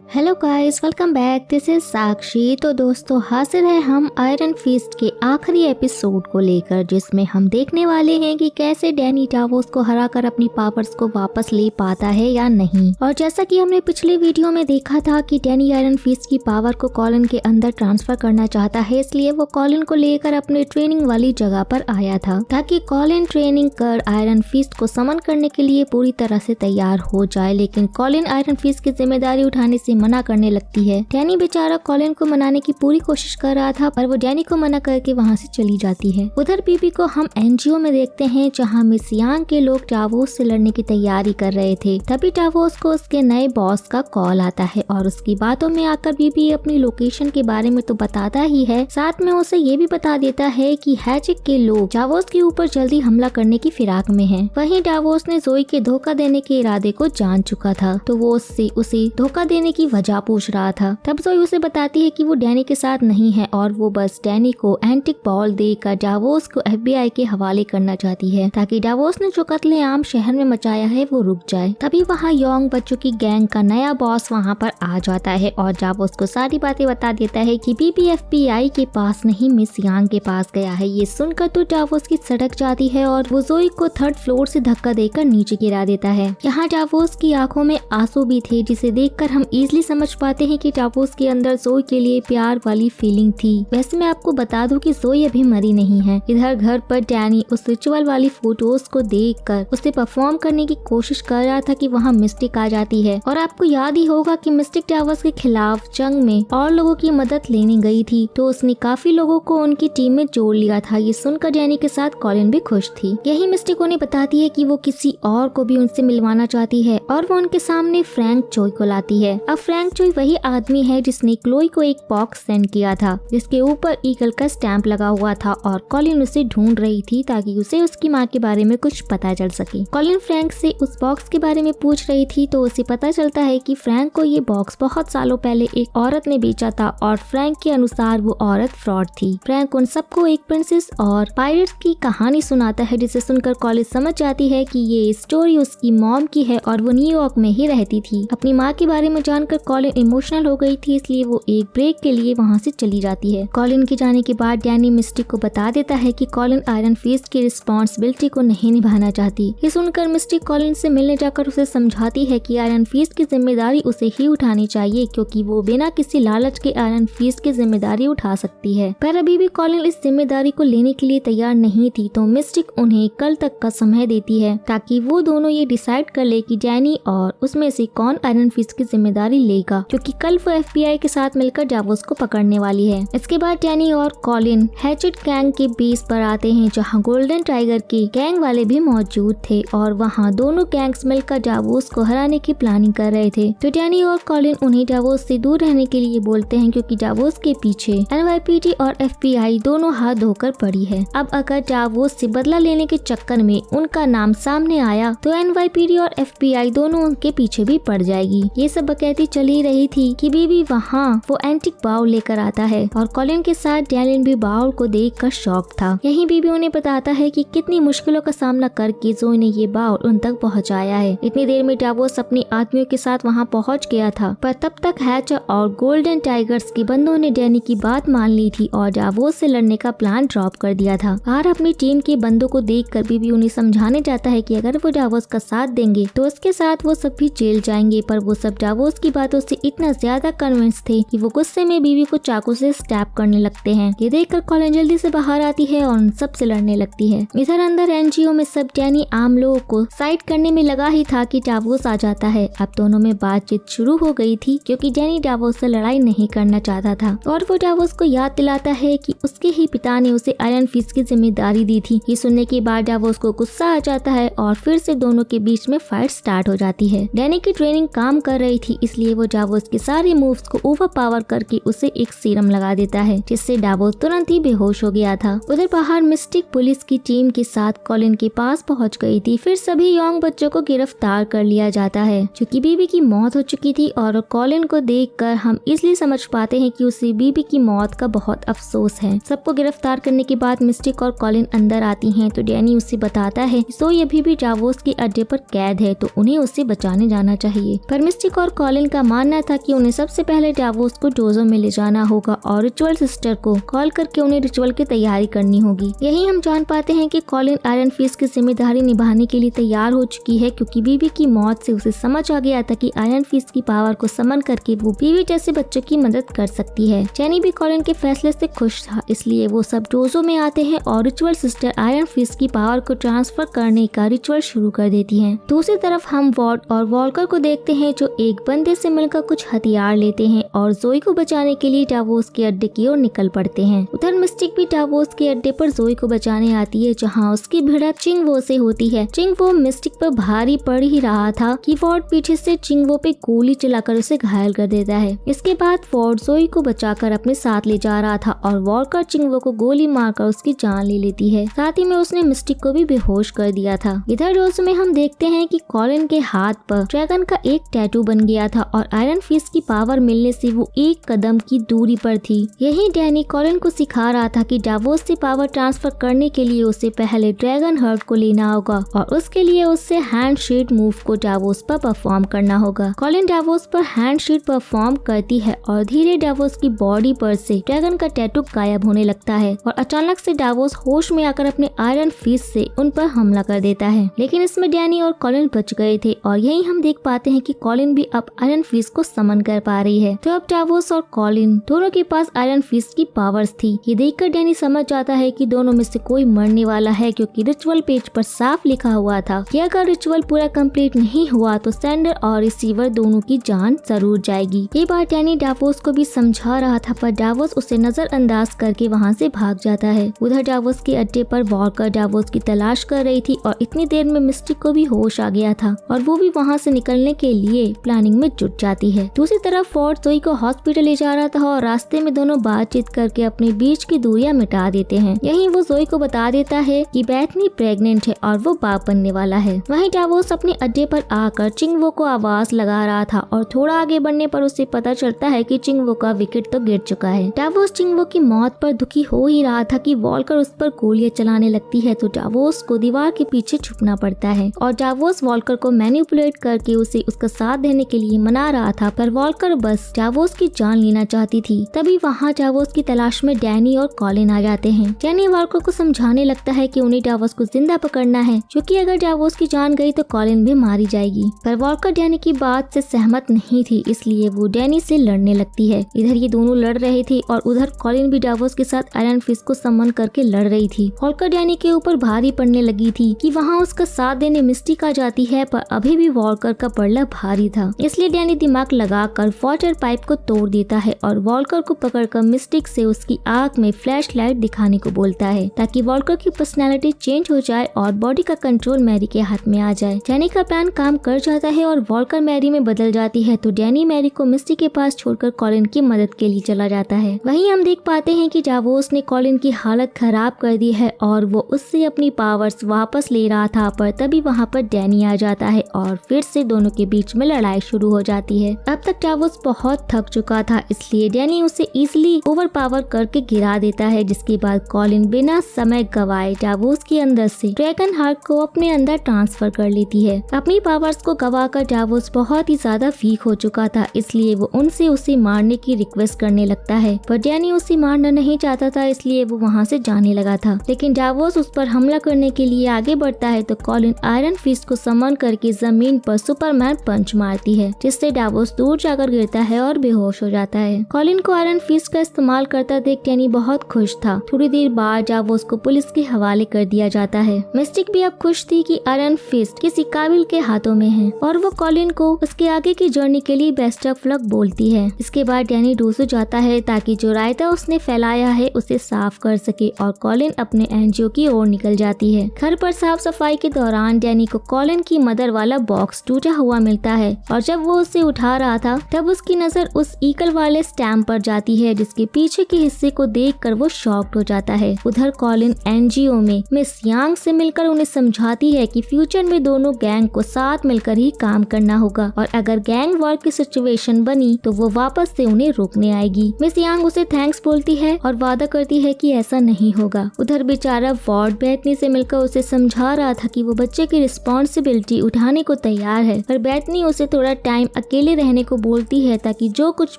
Hello guys, welcome back. This is Sakshi. तो दोस्तों, हाजिर है हम आयरन फिस्ट के आखिरी एपिसोड को लेकर, जिसमें हम देखने वाले हैं कि कैसे डैनी डावोस को हराकर अपनी पावर्स को वापस ले पाता है या नहीं। और जैसा कि हमने पिछले वीडियो में देखा था कि डैनी आयरन फिस्ट की पावर को कॉलिन के अंदर ट्रांसफर करना चाहता है, इसलिए वो कॉलिन को लेकर अपने ट्रेनिंग वाली जगह पर आया था ताकि कॉलिन ट्रेनिंग कर आयरन फिस्ट को समन करने के लिए पूरी तरह से तैयार हो जाए। लेकिन कॉलिन आयरन फिस्ट की जिम्मेदारी उठाने से मना करने लगती है। डैनी बेचारा कॉलिन को मनाने की पूरी कोशिश कर रहा था, पर वो डैनी को मना करके वहाँ से चली जाती है। उधर बीबी को हम एनजीओ में देखते हैं, जहाँ मिस यांग के लोग डावोस से लड़ने की तैयारी कर रहे थे। तभी डावोस को उसके नए बॉस का कॉल आता है और उसकी बातों में आकर बीबी अपनी लोकेशन के बारे में तो बताता ही है, साथ में उसे ये भी बता देता है कि हैचिक के लोग डावोस के ऊपर जल्दी हमला करने की फिराक में हैं। वहीं डावोस ने जोई के धोखा देने के इरादे को जान चुका था, तो वो उससे उसे धोखा देने की वजह पूछ रहा था। तब जोई उसे बताती है कि वो डैनी के साथ नहीं है और वो बस डैनी को एंटिक बॉल देकर डावोस को एफबीआई के हवाले करना चाहती है, ताकि डावोस ने जो कत्लेआम शहर में मचाया है वो रुक जाए। तभी वहाँ योंग बच्चों की गैंग का नया बॉस वहाँ पर आ जाता है और डावोस को सारी बातें बता देता है कि बीबी एफबीआई के पास नहीं, मिस यांग के पास गया है। ये सुनकर तो डावोस की सड़क जाती है और वो जोई को 3rd फ्लोर से धक्का देकर नीचे गिरा देता है। यहाँ डावोस की आंखों में आंसू भी थे, जिसे देखकर हम इजीली समझ पाते हैं कि डावोस के अंदर जोई के लिए प्यार वाली फीलिंग थी। वैसे मैं आपको बता दूं कि जोई अभी मरी नहीं है। इधर घर पर डैनी उस रिचुअल वाली फोटोज को देखकर उसे परफॉर्म करने की कोशिश कर रहा था कि वहाँ मिस्टिक आ जाती है। और आपको याद ही होगा कि मिस्टिक डावोस के खिलाफ जंग में और लोगों की मदद लेने गई थी, तो उसने काफी लोगों को उनकी टीम में जोड़ लिया था। ये सुनकर डैनी के साथ कॉलिन भी खुश थी। यही मिस्टिक उन्हें बताती है कि वो किसी और को भी उनसे मिलवाना चाहती है और वो उनके सामने फ्रैंक चोई को लाती है। अब फ्रैंक चोई वही आदमी है जिसने क्लोई को एक बॉक्स सेंड किया था, जिसके ऊपर ईगल का स्टैंप लगा हुआ था और कॉलिन उसे ढूंढ रही थी ताकि उसे उसकी माँ के बारे में कुछ पता चल सके। कॉलिन फ्रैंक से उस बॉक्स के बारे में पूछ रही थी, तो उसे पता चलता है कि फ्रैंक को ये बॉक्स बहुत सालों पहले एक औरत ने बेचा था और फ्रैंक के अनुसार वो औरत फ्रॉड थी। फ्रैंक उन सबको एक प्रिंसेस और पायरेट्स की कहानी सुनाता है, जिसे सुनकर कॉलिन समझ जाती है कि ये स्टोरी उसकी मॉम की है और वो न्यूयॉर्क में ही रहती थी। अपनी माँ के बारे में जानकर कॉलिन इमोशनल हो गई थी, इसलिए वो एक ब्रेक के लिए वहाँ से चली जाती है। कॉलिन के जाने के बाद डैनी मिस्टिक को बता देता है कि कॉलिन आयरन फिस्ट की रिस्पॉन्सिबिलिटी को नहीं निभाना चाहती। ये सुनकर मिस्टिक कॉलिन से मिलने जाकर उसे समझाती है कि आयरन फिस्ट की जिम्मेदारी उसे ही उठानी चाहिए, क्योंकि वो बिना किसी लालच के आयरन फिस्ट की जिम्मेदारी उठा सकती है। पर अभी भी कॉलिन इस जिम्मेदारी को लेने के लिए तैयार नहीं थी, तो मिस्टिक उन्हें कल तक का समय देती है ताकि वो दोनों ये डिसाइड कर ले कि डैनी और उसमें से कौन आयरन फिस्ट की जिम्मेदारी लेगा, क्योंकि कल वो एफबीआई के साथ मिलकर डावोस को पकड़ने वाली है। इसके बाद डैनी और कॉलिन हैचेट गैंग के बेस पर आते हैं, जहां गोल्डन टाइगर के गैंग वाले भी मौजूद थे और वहां दोनों गैंग्स मिलकर डावोस को हराने की प्लानिंग कर रहे थे। तो डैनी और कॉलिन उन्हें डावोस से दूर रहने के लिए बोलते हैं, क्योंकि डावोस के पीछे एनवाईपीडी और एफबीआई दोनों हाथ धोकर पड़ी है। अब अगर डावोस से बदला लेने के चक्कर में उनका नाम सामने आया तो एनवाईपीडी और एफबीआई दोनों उनके पीछे भी पड़ जाएगी। ये सब बकैती चली रही थी कि बीबी वहाँ वो एंटिक बाउल लेकर आता है और कॉलिन के साथ डैनियल भी बाउल को देखकर शॉक था। यही बीबी उन्हें बताता है कि कितनी मुश्किलों का सामना करके जोई ने ये बाउल उन तक पहुँचाया है। इतनी देर में डावोस अपने आदमियों के साथ वहाँ पहुँच गया था, पर तब तक हैचर और गोल्डन टाइगर्स के बंदों ने डैनी की बात मान ली थी और डावोस से लड़ने का प्लान ड्रॉप कर दिया था। और अपनी टीम के बंदों को देखकर बीबी उन्हें समझाने जाता है कि अगर वो डावोस का साथ देंगे तो उसके साथ वो सब भी जेल जाएंगे, पर वो सब डावोस की बातों से इतना ज्यादा कन्विंस थे कि वो गुस्से में बीवी को चाकू से स्टैब करने लगते हैं। ये देखकर कॉलिन जल्दी से बाहर आती है और उन सब से लड़ने लगती है। इधर अंदर एनजीओ में सब डैनी आम लोगों को साइड करने में लगा ही था कि डावोस आ जाता है। अब दोनों में बातचीत शुरू हो गई थी, क्योंकि डैनी डावोस से लड़ाई नहीं करना चाहता था और वो डावोस को याद दिलाता है कि उसके ही पिता ने उसे आयरन फिस्ट की जिम्मेदारी दी थी। ये सुनने के बाद डावोस को गुस्सा आ जाता है और फिर से दोनों के बीच में फाइट स्टार्ट हो जाती है। डैनी की ट्रेनिंग काम कर रही थी, इसलिए वो डावोस के सारे मूव्स को ओवर पावर करके उसे एक सीरम लगा देता है, जिससे डावोस तुरंत ही बेहोश हो गया था। उधर बाहर मिस्टिक पुलिस की टीम के साथ कॉलिन के पास पहुंच गई थी। फिर सभी योंग बच्चों को गिरफ्तार कर लिया जाता है, क्योंकि बीबी की मौत हो चुकी थी और कॉलिन को देखकर हम इसलिए समझ पाते हैं कि उसे बीबी की मौत का बहुत अफसोस है। सबको गिरफ्तार करने के बाद मिस्टिक और कॉलिन अंदर आती हैं, तो डैनी उसे बताता है जोई अभी भी डावोस के अड्डे पर कैद है, तो उन्हें उससे बचाने जाना चाहिए। पर मिस्टिक और कॉलिन का मानना था कि उन्हें सबसे पहले डावोस को डोजो में ले जाना होगा और रिचुअल सिस्टर को कॉल करके उन्हें रिचुअल की तैयारी करनी होगी। यही हम जान पाते हैं कि कॉलिन आयरन फिस्ट की जिम्मेदारी निभाने के लिए तैयार हो चुकी है, क्योंकि बीबी की मौत से उसे समझ आ गया था कि आयरन फिस्ट की पावर को समन करके वो बीबी जैसे बच्चों की मदद कर सकती है। जेनी भी कॉलिन के फैसले से खुश था, इसलिए वो सब डोजो में आते हैं और रिचुअल सिस्टर आयरन फिस्ट की पावर को ट्रांसफर करने का रिचुअल शुरू कर देती हैं। दूसरी तरफ हम वॉर्ड और वॉल्कर को देखते हैं जो एक बंदे से मिलकर कुछ हथियार लेते हैं और जोई को बचाने के लिए डावोस के अड्डे की ओर निकल पड़ते हैं। उधर मिस्टिक भी डावोस के अड्डे पर जोई को बचाने आती है, जहाँ उसकी भिड़ंत चिंगवो से होती है। चिंगवो मिस्टिक पर भारी पड़ ही रहा था कि वॉर्ड पीछे से चिंगवो पे गोली चलाकर उसे घायल कर देता है। इसके बाद वॉर्ड जोई को बचाकर अपने साथ ले जा रहा था और वॉल्कर चिंगवो को गोली मारकर उसकी जान ले लेती है। साथ ही में उसने मिस्टिक को भी बेहोश कर दिया था। इधर डोजो में हम देखते हैं कि कॉलिन के हाथ पर ड्रैगन का एक टैटू बन गया था और आयरन फिस्ट की पावर मिलने से वो एक कदम की दूरी पर थी। यही डैनी कॉलिन को सिखा रहा था कि डावोस से पावर ट्रांसफर करने के लिए उसे पहले ड्रैगन हर्ट को लेना होगा और उसके लिए उससे हैंड शेड मूव को डावोस पर परफॉर्म करना होगा। कॉलिन डावोस पर हैंड शेड परफॉर्म करती है और धीरे डावोस की बॉडी पर से ड्रैगन का टैटू गायब होने लगता है और अचानक से डावोस होश में आकर अपने आयरन फिस्ट से उन पर हमला कर देता है। लेकिन इसमें डैनी और कॉलिन बच गए थे और यही हम देख पाते हैं कि कॉलिन भी अब आयरन फिस्ट को समन कर पा रही है। तो अब डावोस और कॉलिन दोनों के पास आयरन फिस्ट की पावर्स थी। ये देखकर डैनी समझ जाता है कि दोनों में से कोई मरने वाला है, क्योंकि रिचुअल पेज पर साफ लिखा हुआ था कि अगर रिचुअल पूरा कंप्लीट नहीं हुआ तो सेंडर और रिसीवर दोनों की जान जरूर जाएगी। ये बात डैनी डावोस को भी समझा रहा था, पर डावोस उसे नजरअंदाज करके वहाँ से भाग जाता है। उधर डावोस के अड्डे पर वॉल्कर डावोस की तलाश कर रही थी और इतनी देर में मिस्टिक को भी होश आ गया था और वो भी वहाँ से निकलने के लिए प्लानिंग में जुट जाती है। दूसरी तरफ फोर्ड जोई को हॉस्पिटल ले जा रहा था और रास्ते में दोनों बातचीत करके अपने बीच की दूरियां मिटा देते हैं। यहीं वो जोई को बता देता है कि बेथनी प्रेग्नेंट है और वो बाप बनने वाला है। वहीं डावोस अपने अड्डे पर आकर चिंगवो को आवाज लगा रहा था और थोड़ा आगे बढ़ने पर उसे पता चलता है कि चिंगवो का विकेट तो गिर चुका है। डावोस चिंगवो की मौत पर दुखी हो ही रहा था कि वॉल्कर उस पर गोलियां चलाने लगती है, तो डावोस को दीवार के पीछे छुपना पड़ता है और डावोस वॉल्कर को मैनिपुलेट करके उसे उसका साथ देने के लिए मना रहा था, पर वॉल्कर बस डावोस की जान लेना चाहती थी। तभी वहाँ डावोस की तलाश में डैनी और कॉलिन आ जाते हैं। डैनी वॉल्कर को समझाने लगता है कि उन्हें डावोस को जिंदा पकड़ना है, क्योंकि अगर डावोस की जान गई तो कॉलिन भी मारी जाएगी। पर वॉल्कर डैनी की बात से सहमत नहीं थी, इसलिए वो डैनी से लड़ने लगती है। इधर ये दोनों लड़ रहे थे और उधर कॉलिन भी डावोस के साथ आयरन फिस्ट को समन करके लड़ रही थी। वॉल्कर डैनी के ऊपर भारी पड़ने लगी थी कि वहाँ उसका साथ देने मिस्टिक आ जाती है, पर अभी भी वॉल्कर का पड़ला भारी था, इसलिए डैनी दिमाग लगाकर वाटर पाइप को तोड़ देता है और वॉल्कर को पकड़कर मिस्टिक से उसकी आंख में फ्लैश लाइट दिखाने को बोलता है, ताकि वॉल्कर की पर्सनैलिटी चेंज हो जाए और बॉडी का कंट्रोल मैरी के हाथ में आ जाए। डैनी का प्लान काम कर जाता है और वॉल्कर मैरी में बदल जाती है, तो डैनी मैरी को मिस्टिक के पास छोड़कर कॉलिन की मदद के लिए चला जाता है। वहीं हम देख पाते हैं कि डावोस ने कॉलिन की हालत खराब कर दी है और वो उससे अपनी पावर्स वापस ले रहा था, पर तभी वहाँ पर डैनी आ जाता है और फिर से दोनों के बीच में लड़ाई शुरू हो जाती है। अब तक डावोस बहुत थक चुका था, इसलिए डैनी उसे इजीली ओवर पावर करके गिरा देता है, जिसके बाद कॉलिन बिना समय गवाए डावोस के अंदर से ड्रैगन हार्ट को अपने अंदर ट्रांसफर कर लेती है। अपनी पावर्स को गवाकर डावोस बहुत ही ज्यादा वीक हो चुका था, इसलिए वो उनसे उसे मारने की रिक्वेस्ट करने लगता है, पर डैनी उसे मारना नहीं चाहता था, इसलिए वो वहाँ से जाने लगा था। लेकिन डावोस उस पर हमला करने के लिए आगे बढ़ता है, तो कॉलिन आयरन फिस्ट को समन करके जमीन पर सुपरमैन पंच मारती है, जिससे डावोस दूर जाकर गिरता है और बेहोश हो जाता है। कॉलिन को आयरन फिस्ट का इस्तेमाल करता देख डैनी बहुत खुश था। थोड़ी देर बाद डावोस को पुलिस के हवाले कर दिया जाता है। मिस्टिक भी अब खुश थी कि आयरन फिस्ट किसी काबिल के हाथों में है और वो कॉलिन को उसके आगे की जर्नी के लिए बेस्ट ऑफ लक बोलती है। इसके बाद डैनी डोजो जाता है ताकि जो रायता उसने फैलाया है उसे साफ कर सके और कॉलिन अपने एनजीओ की ओर निकल जाती है। घर पर साफ सफाई के दौरान डैनी को कॉलिन की मदर वाला बॉक्स टूटा हुआ मिलता है और जब वो उसे उठा रहा था तब उसकी नजर उस ईगल वाले स्टैम्प पर जाती है, जिसके पीछे के हिस्से को देखकर वो शॉक्ड हो जाता है। उधर कॉलिन एनजीओ में मिस यांग से मिलकर उन्हें समझाती है कि फ्यूचर में दोनों गैंग को साथ मिलकर ही काम करना होगा और अगर गैंग वॉर की सिचुएशन बनी तो वो वापस से उन्हें रोकने आएगी। मिस यांग उसे थैंक्स बोलती है और वादा करती है कि ऐसा नहीं होगा। उधर बेचारा वॉर्ड बेथनी से मिलकर उसे समझा रहा था कि वो बच्चे की रिस्पॉन्सिबिलिटी उठाने को तैयार है, पर बेथनी उसे थोड़ा टाइम अकेले रहने को बोलती है ताकि जो कुछ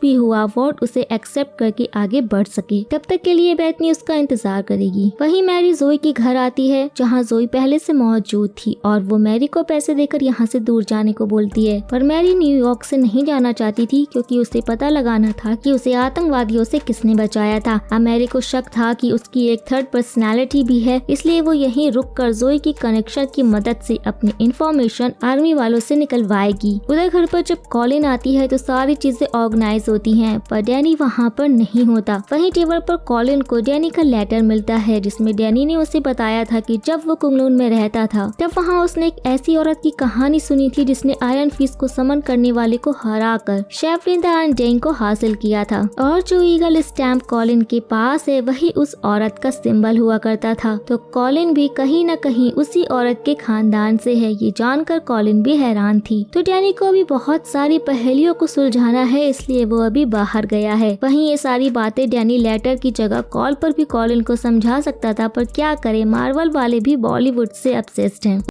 भी हुआ वॉर्ड उसे एक्सेप्ट करके आगे बढ़ सके। तब तक के लिए बेथनी उसका इंतजार करेगी। वहीं मैरी जोई के घर आती है जहाँ जोई पहले से मौजूद थी और वो मैरी को पैसे देकर यहाँ से दूर जाने को बोलती है। पर मैरी न्यूयॉर्क से नहीं जाना चाहती थी क्योंकि उसे पता लगाना था कि उसे आतंकवादियों से किसने बचाया था। अब मैरी को शक था कि उसकी एक थर्ड पर्सनैलिटी भी है, इसलिए वो यहीं रुक कर जोई की कनेक्शन की मदद से अपनी इंफॉर्मेशन आर्मी वालों से निकलवाएगी। उधर घर पर जब कॉलिन आती है तो सारी चीजें ऑर्गेनाइज होती हैं, पर डैनी वहाँ पर नहीं होता। वहीं टेबल पर कॉलिन को डैनी का लेटर मिलता है जिसमें डैनी ने उसे बताया था कि जब वो कुंगलून में रहता था तब वहाँ उसने एक ऐसी औरत की कहानी सुनी थी जिसने आयरन फिस्ट को समन करने वाले को हरा कर शेफलिन द अनडेइंग को हासिल किया था, और जो ईगल स्टैम्प कॉलिन के पास है वही उस औरत का सिंबल हुआ करता था। तो कॉलिन भी कहीं न कहीं उसी औरत के खानदान से है। ये जानकर कॉलिन भी हैरान थी। तो डैनी को अभी बहुत सारी पहेलियों को सुलझाना है, इसलिए वो अभी बाहर गया है। वहीं ये सारी बातें डैनी लेटर की जगह कॉल पर भी कॉलिन को समझा सकता था, पर क्या करे, मार्वल वाले भी बॉलीवुड से ऑब्सेस्ड हैं।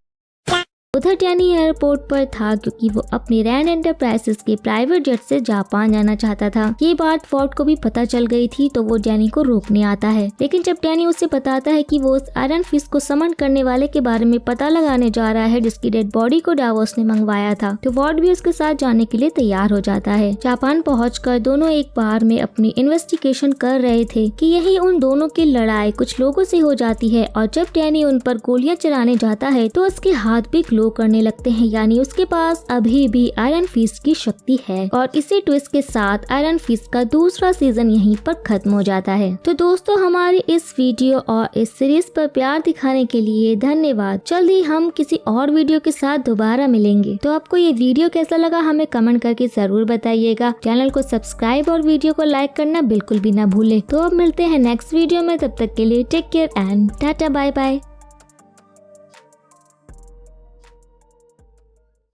उधर डैनी एयरपोर्ट पर था क्योंकि वो अपनी रैंड एंटरप्राइजेस के प्राइवेट जेट से जापान जाना चाहता था। ये बात फोर्ड को भी पता चल गई थी, तो वो डैनी को रोकने आता है। लेकिन जब डैनी उसे बताता है कि वो उस आयरन फिस्ट को समन करने वाले के बारे में पता लगाने जा रहा है जिसकी डेड बॉडी को डावोस ने मंगवाया था, तो फोर्ड भी उसके साथ जाने के लिए तैयार हो जाता है। जापान पहुंचकर दोनों एक बार में अपनी इन्वेस्टिगेशन कर रहे थे कि यही उन दोनों की लड़ाई कुछ लोगों से हो जाती है, और जब डैनी उन पर गोलियां चलाने जाता है तो उसके हाथ भी ग्लो करने लगते हैं, यानी उसके पास अभी भी आयरन फिस्ट की शक्ति है। और इसी ट्विस्ट के साथ आयरन फिस्ट का दूसरा सीजन यहीं पर खत्म हो जाता है। तो दोस्तों, हमारी इस वीडियो और इस सीरीज पर प्यार दिखाने के लिए धन्यवाद। जल्दी हम किसी और वीडियो के साथ दोबारा मिलेंगे। तो आपको ये वीडियो कैसा लगा हमें कमेंट करके जरूर बताइएगा। चैनल को सब्सक्राइब और वीडियो को लाइक करना बिल्कुल भी ना भूले। तो अब मिलते हैं नेक्स्ट वीडियो में, तब तक के लिए take care and tata bye bye.